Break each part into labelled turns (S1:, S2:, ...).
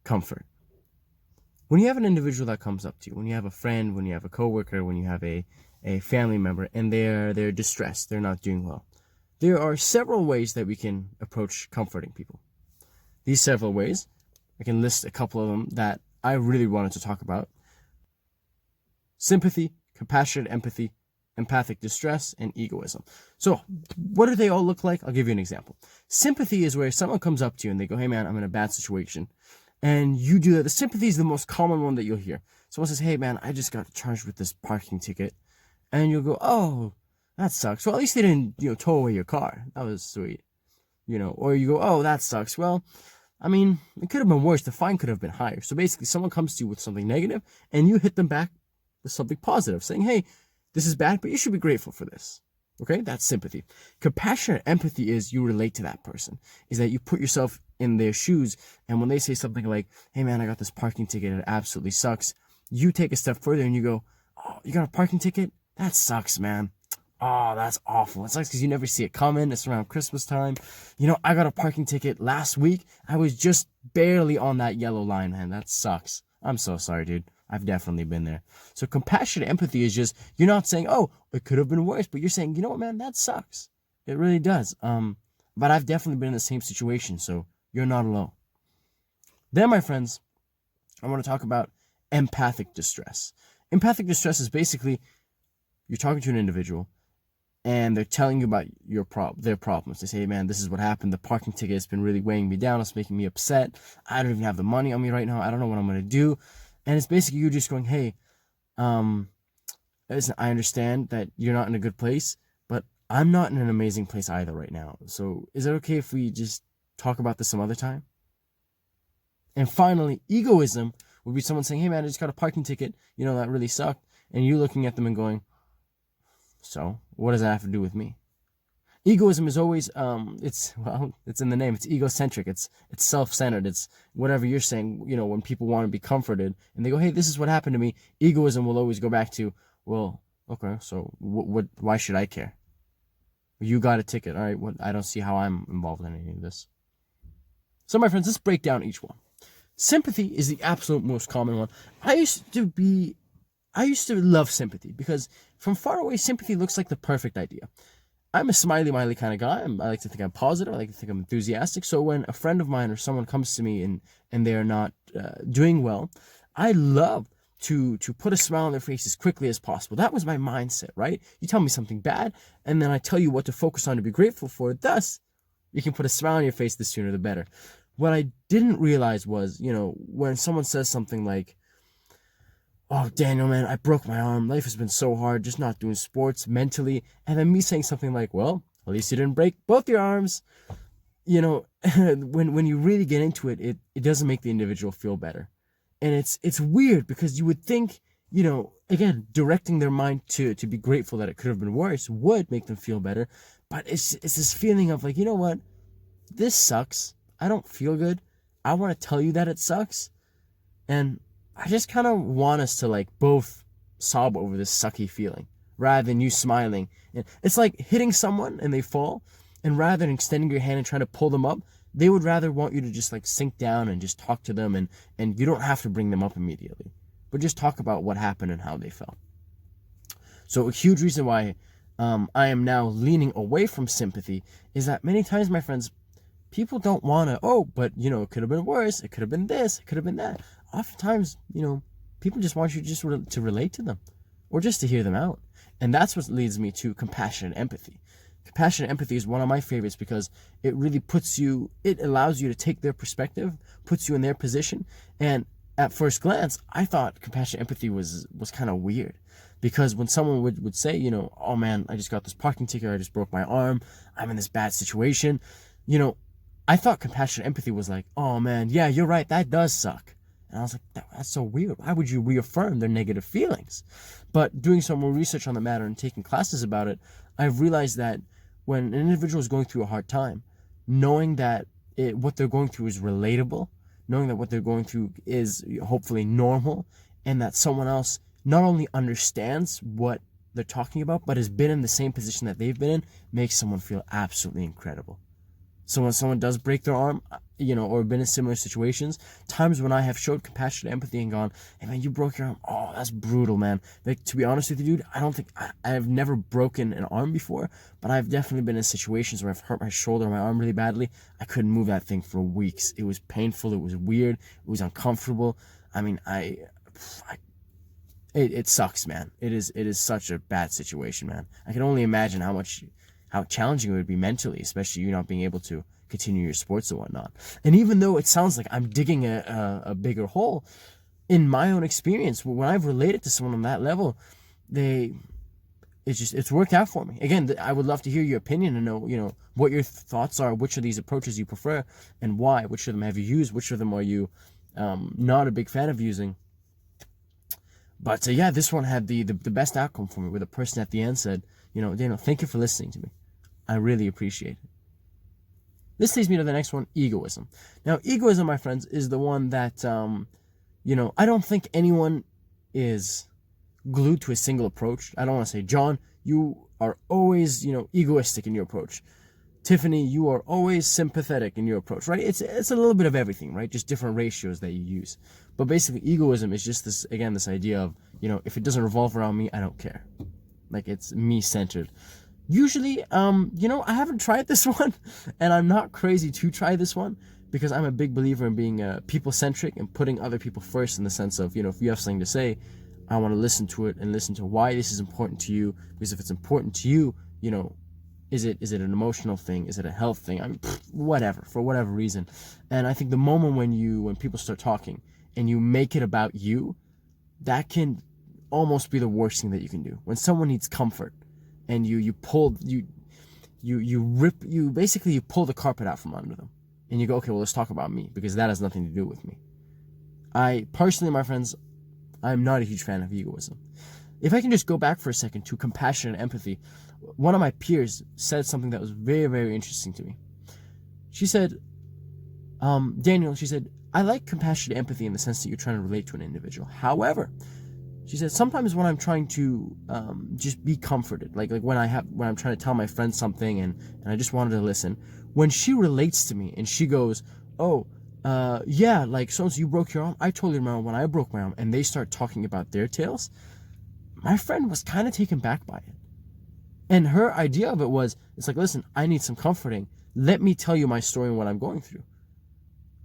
S1: comfort. When you have an individual that comes up to you, when you have a friend, when you have a coworker, when you have a family member, and they're distressed, they're not doing well, there are several ways that we can approach comforting people. These several ways, I can list a couple of them that I really wanted to talk about. Sympathy, compassionate empathy, empathic distress, and egoism. So what do they all look like? I'll give you an example. Sympathy is where someone comes up to you and they go, hey man, I'm in a bad situation. And you do that. The sympathy is the most common one that you'll hear. Someone says, hey man, I just got charged with this parking ticket. And you'll go, oh, that sucks. Well, at least they didn't, tow away your car. That was sweet. Or you go, oh, that sucks. Well, I mean, it could have been worse. The fine could have been higher. So basically, someone comes to you with something negative, and you hit them back with something positive, saying, hey, this is bad, but you should be grateful for this. Okay, that's sympathy. Compassionate empathy is you relate to that person, is that you put yourself in their shoes, and when they say something like, hey man, I got this parking ticket, it absolutely sucks, you take a step further and you go, oh, you got a parking ticket? That sucks, man. Oh, that's awful. It sucks because you never see it coming. It's around Christmas time. I got a parking ticket last week. I was just barely on that yellow line, man. That sucks. I'm so sorry, dude. I've definitely been there. So compassionate empathy is just, you're not saying, oh, it could have been worse, but you're saying, you know what, man, that sucks. It really does. But I've definitely been in the same situation, so you're not alone. Then, my friends, I want to talk about empathic distress. Empathic distress is basically, you're talking to an individual, and they're telling you about their problems. They say, hey, man, this is what happened. The parking ticket has been really weighing me down. It's making me upset. I don't even have the money on me right now. I don't know what I'm going to do. And it's basically you just going, hey, listen, I understand that you're not in a good place, but I'm not in an amazing place either right now. So is it okay if we just talk about this some other time? And finally, egoism would be someone saying, hey, man, I just got a parking ticket. That really sucked. And you looking at them and going, so what does that have to do with me? Egoism is always, it's in the name. It's egocentric. It's self-centered. It's whatever you're saying, when people want to be comforted and they go, hey, this is what happened to me. Egoism will always go back to, well, okay, so why should I care? You got a ticket. All right. I don't see how I'm involved in any of this. So my friends, let's break down each one. Sympathy is the absolute most common one. I used to love sympathy because from far away, sympathy looks like the perfect idea. I'm a smiley kind of guy. I like to think I'm positive. I like to think I'm enthusiastic. So when a friend of mine or someone comes to me and they're not doing well, I love to put a smile on their face as quickly as possible. That was my mindset, right? You tell me something bad, and then I tell you what to focus on to be grateful for. Thus, you can put a smile on your face the sooner the better. What I didn't realize was, when someone says something like, oh, Daniel, man, I broke my arm. Life has been so hard, just not doing sports mentally. And then me saying something like, well, at least you didn't break both your arms. When you really get into it, it doesn't make the individual feel better. And it's weird because you would think, again, directing their mind to be grateful that it could have been worse would make them feel better. But it's this feeling of like, you know what? This sucks. I don't feel good. I want to tell you that it sucks. And I just kind of want us to both sob over this sucky feeling rather than you smiling. And it's like hitting someone and they fall, and rather than extending your hand and trying to pull them up, they would rather want you to just sink down and just talk to them, and you don't have to bring them up immediately, but just talk about what happened and how they felt. So a huge reason why I am now leaning away from sympathy is that many times, my friends, people don't want to, but it could have been worse. It could have been this. It could have been that. Oftentimes, people just want you just to relate to them or just to hear them out. And that's what leads me to compassionate empathy. Compassionate empathy is one of my favorites because it really it allows you to take their perspective, puts you in their position. And at first glance, I thought compassionate empathy was kind of weird because when someone would say, oh man, I just got this parking ticket, I just broke my arm, I'm in this bad situation, I thought compassionate empathy was like, oh man, yeah, you're right, that does suck. And I was like, that's so weird. Why would you reaffirm their negative feelings? But doing some more research on the matter and taking classes about it, I've realized that when an individual is going through a hard time, knowing that what they're going through is relatable, knowing that what they're going through is hopefully normal, and that someone else not only understands what they're talking about, but has been in the same position that they've been in, makes someone feel absolutely incredible. So when someone does break their arm, or been in similar situations, times when I have showed compassionate empathy and gone, hey man, you broke your arm. Oh, that's brutal, man. Like, to be honest with you, dude, I don't think I've never broken an arm before, but I've definitely been in situations where I've hurt my shoulder or my arm really badly. I couldn't move that thing for weeks. It was painful. It was weird. It was uncomfortable. I mean, it sucks, man. It is such a bad situation, man. I can only imagine how challenging it would be mentally, especially you not being able to continue your sports and whatnot. And even though it sounds like I'm digging a bigger hole, in my own experience, when I've related to someone on that level, it's worked out for me. Again, I would love to hear your opinion and know, what your thoughts are, which of these approaches you prefer, and why. Which of them have you used? Which of them are you not a big fan of using? But yeah, this one had the best outcome for me, where the person at the end said, Daniel, thank you for listening to me. I really appreciate it. This takes me to the next one, egoism. Now, egoism, my friends, is the one that, I don't think anyone is glued to a single approach. I don't want to say, John, you are always, egoistic in your approach. Tiffany, you are always sympathetic in your approach, right? It's a little bit of everything, right? Just different ratios that you use. But basically, egoism is just this idea of, if it doesn't revolve around me, I don't care. Like, it's me-centered. Usually, I haven't tried this one, and I'm not crazy to try this one, because I'm a big believer in being people-centric and putting other people first, in the sense of, if you have something to say, I want to listen to it and listen to why this is important to you, because if it's important to you, is it an emotional thing? Is it a health thing? I mean, whatever, for whatever reason. And I think the moment when people start talking and you make it about you, that can almost be the worst thing that you can do. When someone needs comfort, and you pull the carpet out from under them, and you go, okay, well, let's talk about me, because that has nothing to do with me. I personally, my friends, I'm not a huge fan of egoism. If I can just go back for a second to compassion and empathy, one of my peers said something that was very, very interesting to me. She said, Daniel, she said, I like compassion and empathy in the sense that you're trying to relate to an individual. However, she said, sometimes when I'm trying to just be comforted, like when I'm trying to tell my friend something and I just wanted to listen, when she relates to me and she goes, oh, yeah, like, so you broke your arm? I totally remember when I broke my arm, and they start talking about their tales. My friend was kind of taken back by it. And her idea of it was, it's like, listen, I need some comforting. Let me tell you my story and what I'm going through.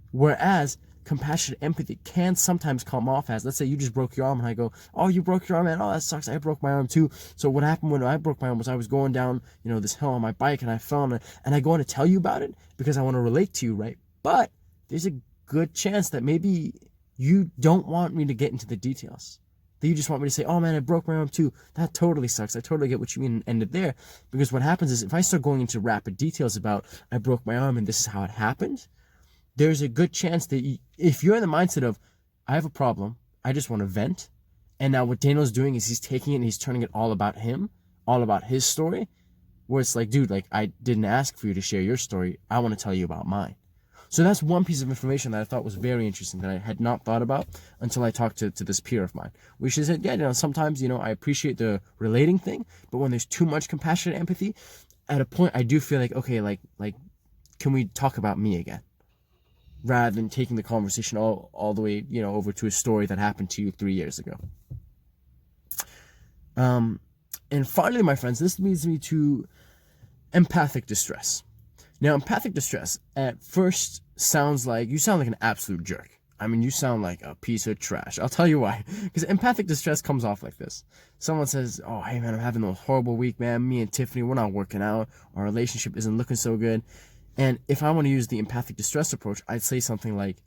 S1: Whereas compassionate empathy can sometimes come off as, let's say you just broke your arm, and I go, oh, you broke your arm, man. Oh, that sucks. I broke my arm too. So what happened when I broke my arm was I was going down, this hill on my bike, and I fell on it, and I go on to tell you about it because I want to relate to you, right? But there's a good chance that maybe you don't want me to get into the details. That you just want me to say, oh man, I broke my arm too. That totally sucks. I totally get what you mean, and end it there. Because what happens is, if I start going into rapid details about, I broke my arm and this is how it happened, there's a good chance that if you're in the mindset of, I have a problem, I just want to vent, and now what Daniel's doing is he's taking it and he's turning it all about him, all about his story, where it's like, dude, like, I didn't ask for you to share your story. I want to tell you about mine. So that's one piece of information that I thought was very interesting, that I had not thought about until I talked to this peer of mine. We should say, yeah, sometimes, I appreciate the relating thing, but when there's too much compassionate empathy, at a point I do feel like, okay, like, can we talk about me again? Rather than taking the conversation all the way, over to a story that happened to you 3 years ago. And finally, my friends, this leads me to empathic distress. Now, empathic distress at first sounds like you sound like an absolute jerk. I mean, you sound like a piece of trash. I'll tell you why. Because empathic distress comes off like this. Someone says, oh, hey, man, I'm having a horrible week, man. Me and Tiffany, we're not working out. Our relationship isn't looking so good. And if I want to use the empathic distress approach, I'd say something like,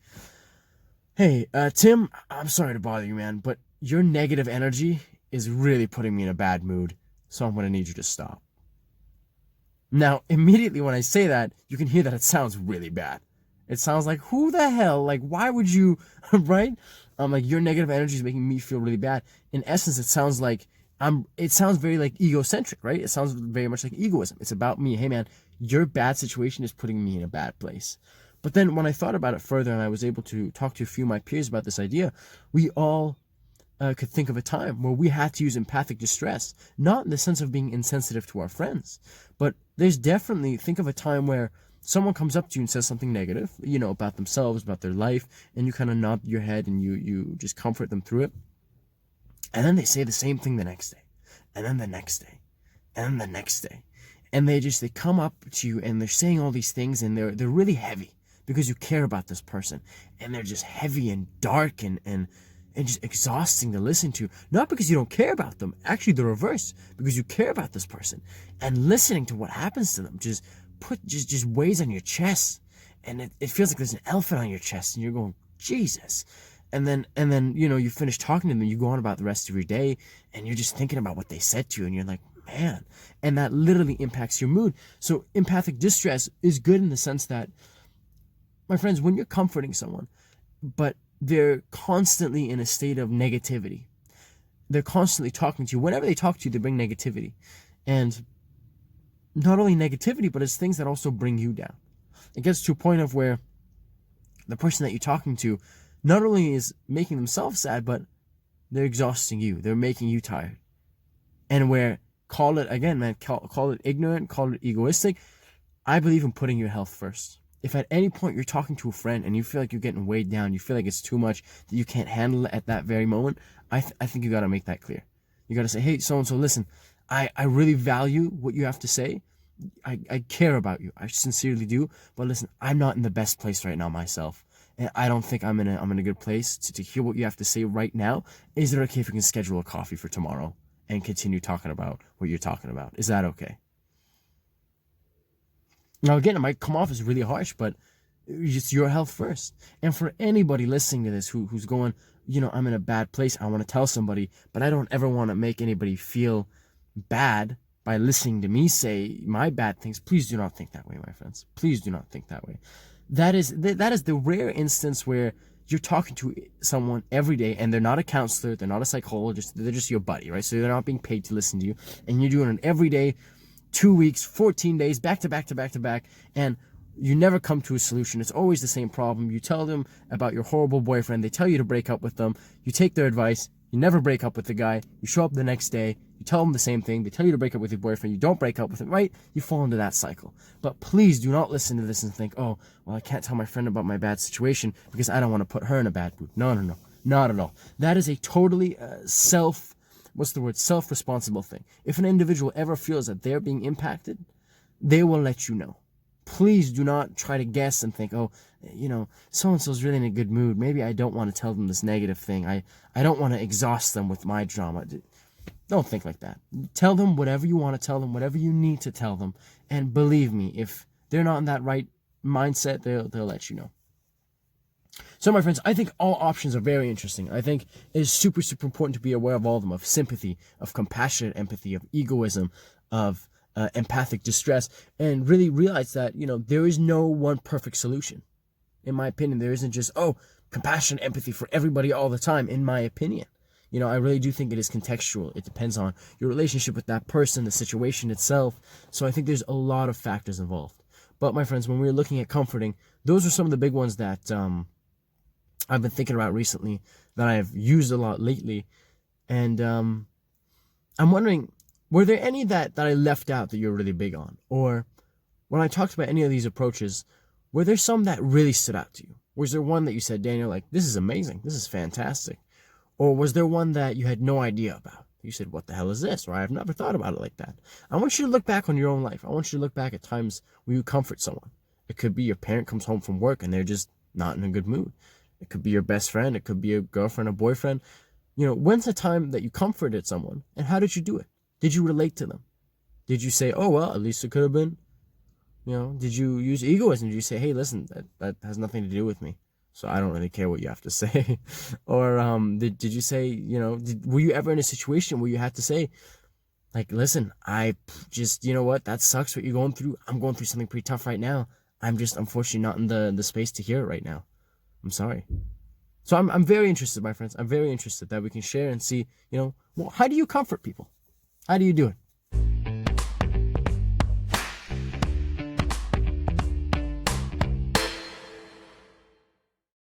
S1: hey, Tim, I'm sorry to bother you, man, but your negative energy is really putting me in a bad mood, so I'm going to need you to stop. Now, immediately when I say that, you can hear that it sounds really bad. It sounds like, who the hell? Like, why would you, right? Like, your negative energy is making me feel really bad. In essence, it sounds very like egocentric, right? It sounds very much like egoism. It's about me. Hey, man, your bad situation is putting me in a bad place. But then when I thought about it further and I was able to talk to a few of my peers about this idea, we all could think of a time where we had to use empathic distress, not in the sense of being insensitive to our friends, but there's definitely, think of a time where someone comes up to you and says something negative, about themselves, about their life, and you kind of nod your head and you just comfort them through it. And then they say the same thing the next day, and then the next day, and then the next day. And they come up to you and they're saying all these things, and they're really heavy because you care about this person. And they're just heavy and dark and just exhausting to listen to. Not because you don't care about them, actually the reverse, because you care about this person. And listening to what happens to them just weighs on your chest. And it feels like there's an elephant on your chest, and you're going, Jesus. And then you finish talking to them, you go on about the rest of your day, and you're just thinking about what they said to you, and you're like, man. And that literally impacts your mood. So empathic distress is good in the sense that, my friends, when you're comforting someone, but they're constantly in a state of negativity, they're constantly talking to you. Whenever they talk to you, they bring negativity. And not only negativity, but it's things that also bring you down. It gets to a point of where the person that you're talking to not only is making themselves sad, but they're exhausting you. They're making you tired. And where, call it ignorant, call it egoistic, I believe in putting your health first. If at any point you're talking to a friend and you feel like you're getting weighed down, you feel like it's too much, that you can't handle it at that very moment, I think you got to make that clear. You got to say, hey, so-and-so, listen, I really value what you have to say. I care about you. I sincerely do. But listen, I'm not in the best place right now myself. And I don't think I'm in a good place to hear what you have to say right now. Is it okay if we can schedule a coffee for tomorrow and continue talking about what you're talking about? Is that okay? Now, again, it might come off as really harsh, but it's your health first. And for anybody listening to this who's going, I'm in a bad place, I want to tell somebody, but I don't ever want to make anybody feel bad by listening to me say my bad things, please do not think that way, my friends. Please do not think that way. That is the rare instance where you're talking to someone every day and they're not a counselor, they're not a psychologist, they're just your buddy, right? So they're not being paid to listen to you, and you're doing it every day, 2 weeks, 14 days, back to back to back to back, and you never come to a solution. It's always the same problem. You tell them about your horrible boyfriend, they tell you to break up with them, you take their advice, you never break up with the guy, you show up the next day, you tell them the same thing, they tell you to break up with your boyfriend, you don't break up with him, right? You fall into that cycle. But please do not listen to this and think, oh, well, I can't tell my friend about my bad situation because I don't want to put her in a bad mood. No, not at all. That is a totally self-responsible thing. If an individual ever feels that they're being impacted, they will let you know. Please do not try to guess and think, oh, so-and-so's really in a good mood. Maybe I don't want to tell them this negative thing. I don't want to exhaust them with my drama. Don't think like that. Tell them whatever you want to tell them, whatever you need to tell them. And believe me, if they're not in that right mindset, they'll let you know. So, my friends, I think all options are very interesting. I think it is super, super important to be aware of all of them, of sympathy, of compassionate empathy, of egoism, of empathic distress, and really realize that, there is no one perfect solution. In my opinion, there isn't just, compassionate empathy for everybody all the time, in my opinion. I really do think it is contextual. It depends on your relationship with that person, the situation itself. So I think there's a lot of factors involved. But, my friends, when we're looking at comforting, those are some of the big ones that I've been thinking about recently, that I've used a lot lately. And I'm wondering, were there any that I left out that you're really big on? Or when I talked about any of these approaches, were there some that really stood out to you? Was there one that you said, Daniel, like, this is amazing, this is fantastic? Or was there one that you had no idea about? You said, what the hell is this? Or I've never thought about it like that. I want you to look back on your own life. I want you to look back at times where you comfort someone. It could be your parent comes home from work and they're just not in a good mood. It could be your best friend. It could be a girlfriend, a boyfriend. When's the time that you comforted someone, and how did you do it? Did you relate to them? Did you say, oh, well, at least it could have been? Did you use egoism? Did you say, hey, listen, that has nothing to do with me, so I don't really care what you have to say? Or did you say, were you ever in a situation where you had to say, like, listen, I just, what, that sucks what you're going through. I'm going through something pretty tough right now. I'm just unfortunately not in the space to hear it right now. I'm sorry. So I'm very interested, my friends. I'm very interested that we can share and see, well, how do you comfort people? How do you do it?